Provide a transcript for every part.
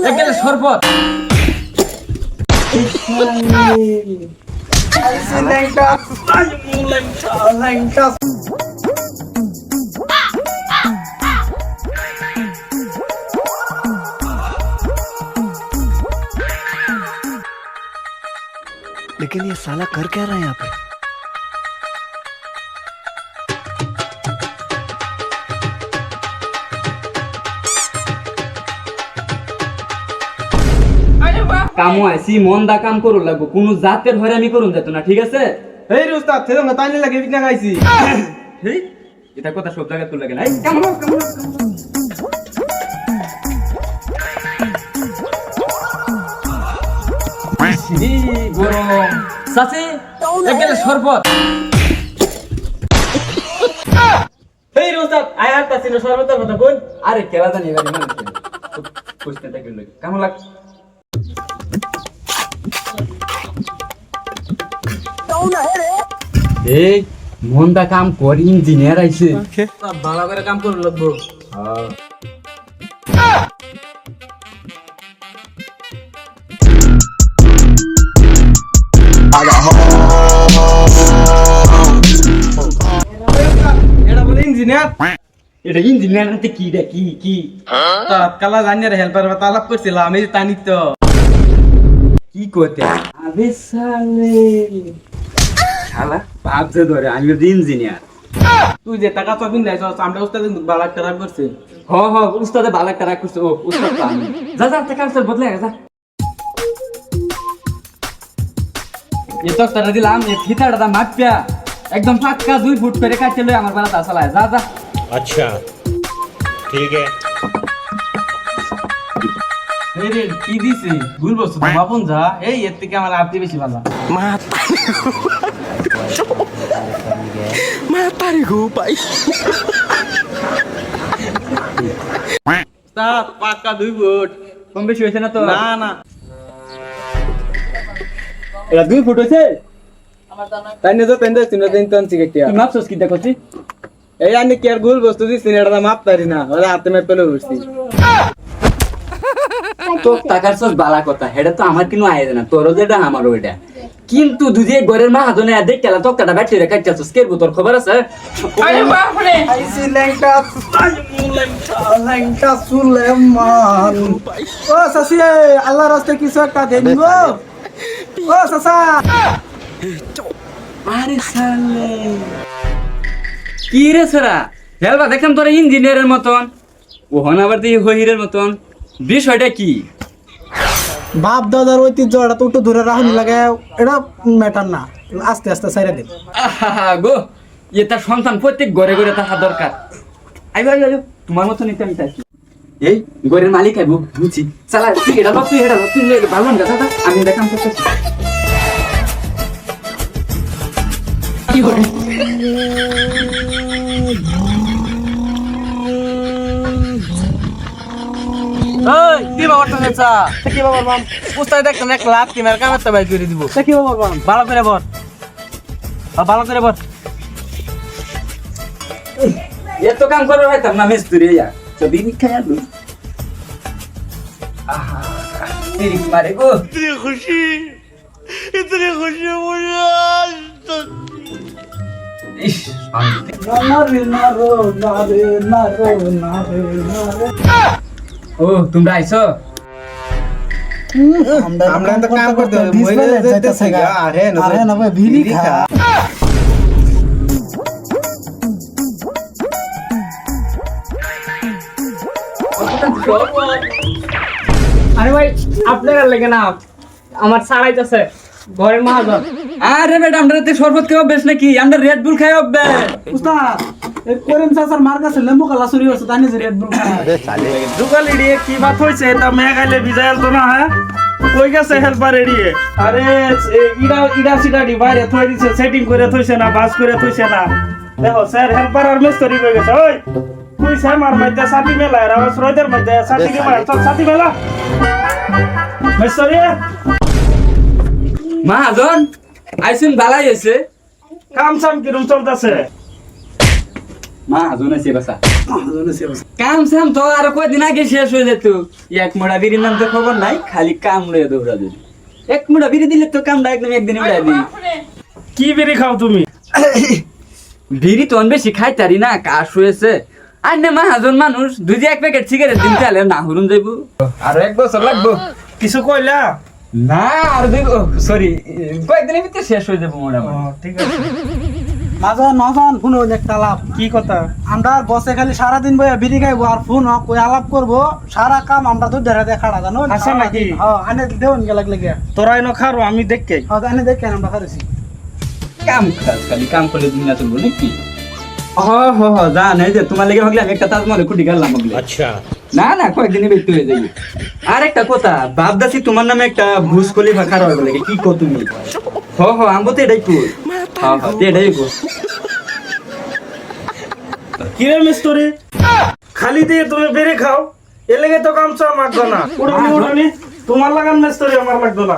একেবারে শরবত लेकिन ये साला कर क्या रहा है यहाँ पे? কামো আইছি মন দা কাম করু লাগবো কোনো জাতের হয়রানি করুন যেত না ঠিক আছে এই রে উস্তাদ থেরো না তাইলে লাগে বিনা গাইছি হেই এটা কথা সব জায়গায় তোর লাগে না এই কামো গরম সাথে একেবারে শরবত এই রে উস্তাদ আয়ার তাসির সর্বতার কথা কোন আরে কেলা জানি এবারে মানে খুঁজতে থাকি লাগে কেমন লাগ এই মন্দা কাম করি ইঞ্জিনিয়ার আইছে ভালো করে কাম করে লাগবো এটা বলে ইঞ্জিনিয়ার এটা ইঞ্জিনিয়ার নাতে কি রে কি কি কালা জানিয়ার হেল্পার তালাপ করছিলাম আমি তানি তো কি করতে আবে সালে শালা ভাবছে ধরে আমি ইঞ্জিনিয়ার তুই যে টাকা চপিন দেয় আমরা উস্তাদ ভালো একটা রাগ করছে হ হ উস্তাদে ভালো একটা রাগ করছে ও উস্তাদ তো আমি যা যা টাকা সব বদলে যা এই তক্তাটা দিলাম এই ফিতাটা দাম মাপিয়া একদম পাক্কা 2 ফুট করে কাটতে লই আমার বাড়াতে আসলায় যা যা अच्छा ठीक है এই রে কি দিছে ভুল বলছো তো বাপন যা এই এর থেকে আমার আরতি বেশি ভালো Mata रे गो भाई। উস্তাদ পাক্কা 2 ফুট কম বেশি হয়েছে না তো না না এটা 2 ফুট হয়েছে তাইনে তো তেন্দ্র চিন্তা চিন্তা চিকেটিয়া তুই মাপছস কি দেখছিস এই আনি কি আর ভুল বস্তু দিছিস এটা মাপ পারি না ওরে হাতে মে পেলে উঠছি তো টাকার সব বালা কথা এটা তো আমার কিনো আয় না তোর যেটা আমার ওইটা কিন্তু দুজে ঘরের মা হাজনে দেখ কেলা তক্তাটা ব্যাটারি রে কাটছস কেরবো তোর খবর আছে আরে বাপ রে আইসি ল্যাংটা সুলেমান ও সাসি আল্লাহর রাস্তায় কিছু একটা দেন গো ও সাসা আরে সালে কি রে সারা হেলবা দেখলাম তোরা ইঞ্জিনিয়ারের মতন ও হন আবার তুই হহিরের মতন বিষয়টা কি বাপ দাদার ঐতিহ্য এটা তো একটু ধরে রাখুন লাগে এটা ম্যাটার না আস্তে আস্তে সাইরা দিন আহা গো এটা সন্তান প্রত্যেক ঘরে ঘরে থাকা দরকার আইবা আইবা তোমার মতন এটা আমি চাইছি এই ঘরের মালিক আইবো বুঝছি চালা তুই এটা বাপ তুই এটা তুই ভালো না দাদা আমি দেখাম তো কি হলো এই কি বাবাটা নেছা কি বাবার মাম উস্তাদ দেখেন এক লাখ কি মেরে কামতে বাই করে দিব কি বাবার বাম ভালো করে বল ভালো করে বল এত কাম করবে হয়তো না মিস্ত্রি ইয়া তো বিনি খায়া লু আহা তিরিক মারে গো इतनी खुशी मुझे आज तक ইস শান্তি নারে নারো নারে নারো নারে নারে ও তোমরা আইছো আমরা তো কাম করতে হবে মইলে যাইতেছে গা আরে না ভাই ভিড়ি খা আরে ভাই আপনার লাগে না আমার ছাড়াইতেছে ঘরের মহাজন আরে ম্যাডাম রাতে শরবত খাও বেশ নাকি আমরা রেড বুল খাই হবে উস্তাদ এই করিম চাচার মার কাছে লেম্বু কালা চুরি হচ্ছে তাই নিজে রেড বুল দুগালি রে কি বাত হইছে তা মেঘাইলে ভিজাইল তো না হ্যাঁ কই গেছে হেল্পার এড়িয়ে আরে ইডা সিডাডি বাইরে থই দিছে সেটিং করে থইছে না বাস করে থইছে না দেখো স্যার হেল্পার আর মিস্ত্রি কই গেছে ওই তুই সামার মধ্যে সাথী মেলা আর আমার রোদের মধ্যে সাথী কে মার তোর সাথী মেলা মিস্ত্রি মহাজন আইসুন বালাই আছে কাম সাম কিরম চলতেছে মহাজন আছে বাসা মহাজনের সেবা। কাম সাম তো আর কয়দিন আগে শেষ হয়ে যেত এক মোড়া বিড়ির নাম তো খবর নাই খালি কাম লয়ে দৌড়া দিবি এক মোড়া বিড়ি দিলে তো কামটা একদম একদিনে উড়াই দিবি কি বিড়ি খাও তুমি? বিড়ি তো বেশি খাইতারি না কাশ হয়েছে আর না মহাজন মানুষ দুই যে এক প্যাকেট সিগারেট দিন চালে না হুরুন যাইবো আরো 1 বছর লাগবো কিছু কইলা? না আর দেখো সরি কয়েকদিনের ভিতরে শেষ হয়ে যাবো ও, মোটামুটি ঠিক আছে। মাজন শুনো একটা আলাপ। কি কথা? আমরা বসে খালি সারাদিন বইয়া বিড়ি খাইবো আর ফোন কই আলাপ করবো সারা কাম আমরা তো ধরে দেখা জানো। আসা নাকি? হ্যাঁ আনে দেউন গেলাক লাগে। তোরা এনো খারো আমি দেখকে। হ্যাঁ আনে দেখেন আমরা খারেছি। কাম কাজ খালি কাম করলে দুনিয়া চলবো নাকি যা নাই যে তোমার লেগে ভাগলে আমি একটা তাজমহলে খুঁটি গেলাম ভাগলে अच्छा না না কয়েকদিনই বেরতে হয়ে যাবে আর একটা কথা বাপদাসি তোমার নামে একটা ভুজ খলিফা খারাপ হবে লাগে কি কো তুমি আমবো তো এটাই কো এটাই কো কি রে মিস্তুরি, খালি দিয়ে তুমি বেড়ে খাও, এর লেগে তো কামচা মাগতো না। উড়ানি উড়ানি, তোমার লাগান মিস্তুরি আমার লাগতো না।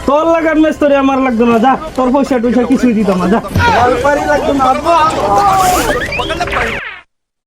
তোর লাগান মিস্তুরি আমার লাগতো না, যা তোর পয়সা টুইসা কিছুই দিতাম না, যা। অল্পারি লাগতো না।